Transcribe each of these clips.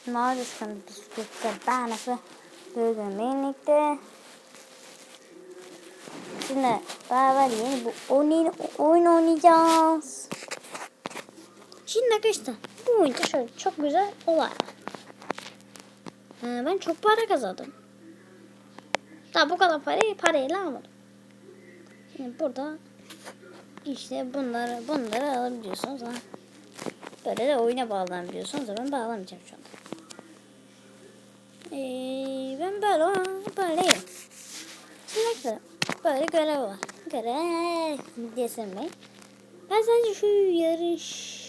Mavi sıkıntı bisikletle ben bugün birlikte. Şimdi beraber yeni bu oyun oynayacağız. Şimdi arkadaşlar bu oyunda şöyle çok güzel olay var. Ben çok para kazandım. Daha bu kadar parayla almadım. Şimdi burada işte bunları alabiliyorsunuz. Ha. Böyle de oyuna bağlanabiliyorsunuz. Ben bağlamayacağım şu anda. Ben böyleyim. Şimdi böyle görev var. Görev desinmeyin. Ben sadece şu yarış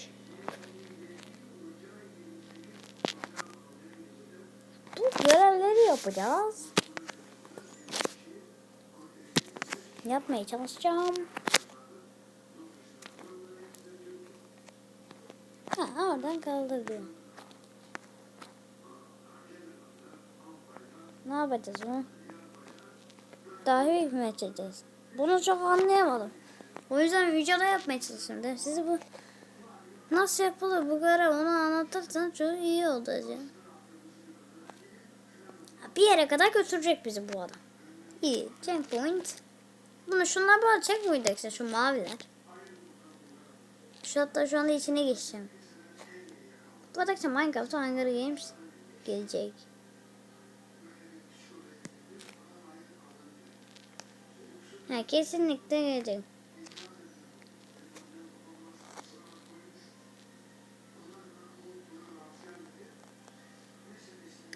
bu görevleri yapacağız. Yapmaya çalışacağım. Oradan kaldır diyor. Ne yapacağız bunu? Dahi hükmü edeceğiz. Bunu çok anlayamadım. O yüzden videoda yapmaya çalışıyorum. Size bu nasıl yapılır bu görev onu anlatırsan çok iyi olacak. Bir yere kadar götürecek bizi bu adam. İyi. Checkpoint. Şunlar böyle checkpoint işte şu maviler. Hatta şu anda içine geçeceğim. Bu arada Minecraft Hunger Games gelecek. Kesinlikle gelecek.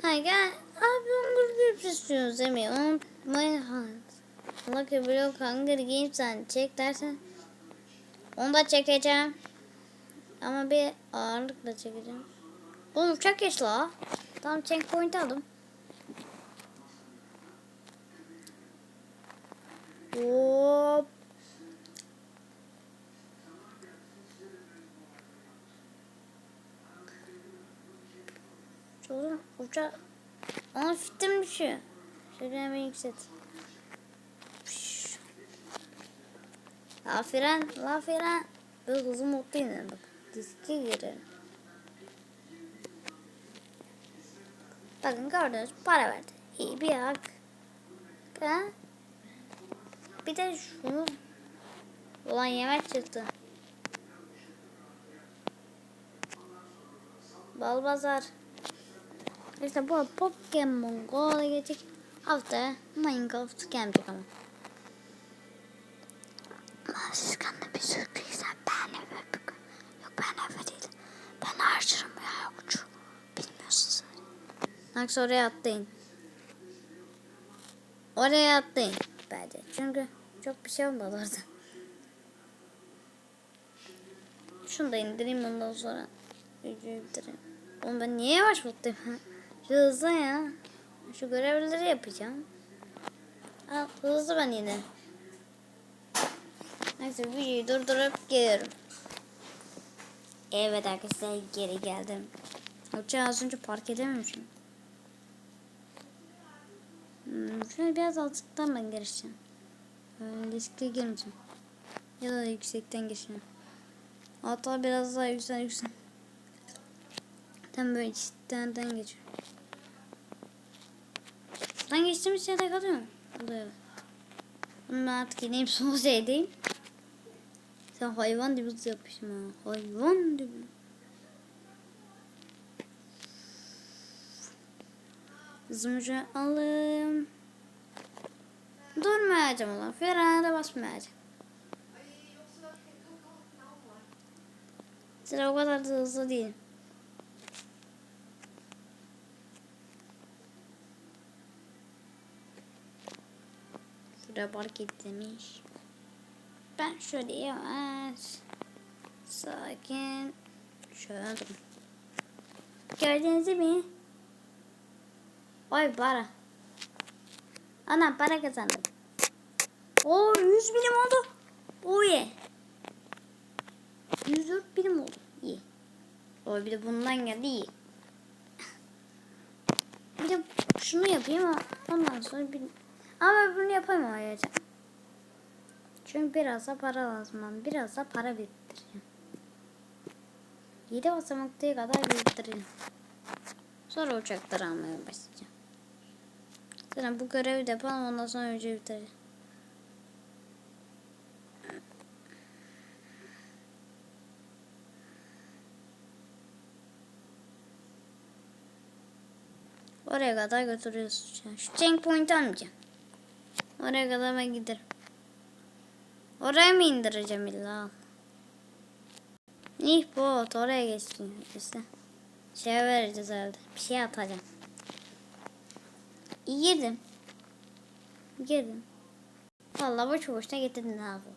Gel. Abi Hunger Games istiyoruz değil mi? Unutmayın. Lucky Block Hunger Games'ten çek dersen onu da çekeceğim. Ama bir ağırlıkla çekeceğim. Oğlum uçak geç la. Tamam checkpoint aldım. Hop. Çoğun uçak. Ona fitim düşüyor. Şöyle hemen yükselt. La fren. Böyle hızlı modda inelim bak. Diske girelim. Bakın gördünüz para verdi. İyi bir hak. Bir de şunu. Ulan yemek çıktı. Balbazar. İşte bu Pokemon Go'ya gelecek. Haftaya Minecraft gelmeyecek ama. Maskanla bir sürprizler ben eve bugün. Yok ben eve değil. Ben harcarım ya ucu. Bilmiyorsunuz. Bak oraya atlayın. Oraya atlayın. Bence. Çünkü çok bir şey olmadı orada. Şunu da indireyim ondan sonra. Videoyu bitireyim. Oğlum ben niye yavaş mutluyum? Şu hızlı ya. Şu görevleri yapacağım. Hızlı ben yine. Neyse videoyu durdurup geliyorum. Evet arkadaşlar geri geldim. Uçağı az önce park edememişim. Şöyle biraz altıktan ben gireceğim. Riskli girmeyeceğim. Ya da yüksekten geçeceğim. Hatta biraz daha yüksel. Tam böyle içten geçiyor. Ben geçtiğimiz yerde kalıyor mu? Evet. Bunu ben artık ineyim son şeydeyim. Sen hayvan gibi yapmışım ha. Hayvan gibi. Hızımı alayım. Durmayacağım ulan. Frene de basmayacağım. Sıra o kadar da hızlı değil. Şuraya park et demiş. Ben şöyle yavaş. Sakin. Şöyle durun. Gördünüz mü? Oy para. Ana para kazandım. 100 binim oldu. Oye. 104 binim oldu. İyi. Bir de bundan geldi iyi. Bir de şunu yapayım ama ondan sonra ama bunu yapamayacağım. Çünkü biraz da para lazım. Biraz da para biriktireceğim. 7 basamaklıya kadar biriktireceğim. Sonra uçakları almaya başlayacağım. Zaten bu görevi de yapalım, ondan sonra önce bitireceğim. Oraya kadar götürüyoruz uçağı. Şu checkpoint'i almayacağım. Oraya kadar ben giderim. Oraya mı indireceğim illa? İh bot oraya geçsin işte. Şeye vereceğiz herhalde. Bir şey atacağım. Yedim. Yedim. Vallahi boşu boşuna getirdin ha bu.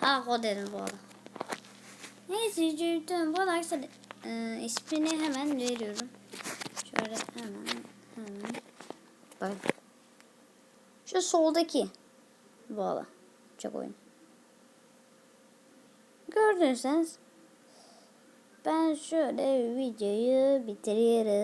Ha o dedim bu arada. Neyse cürdüm. Bu arkadaşlar ismini hemen veriyorum. Şöyle hemen. Bak. Şu soldaki. Bu arada. Çok oyun. Gördüyseniz ben şöyle videoyu bitiriyorum.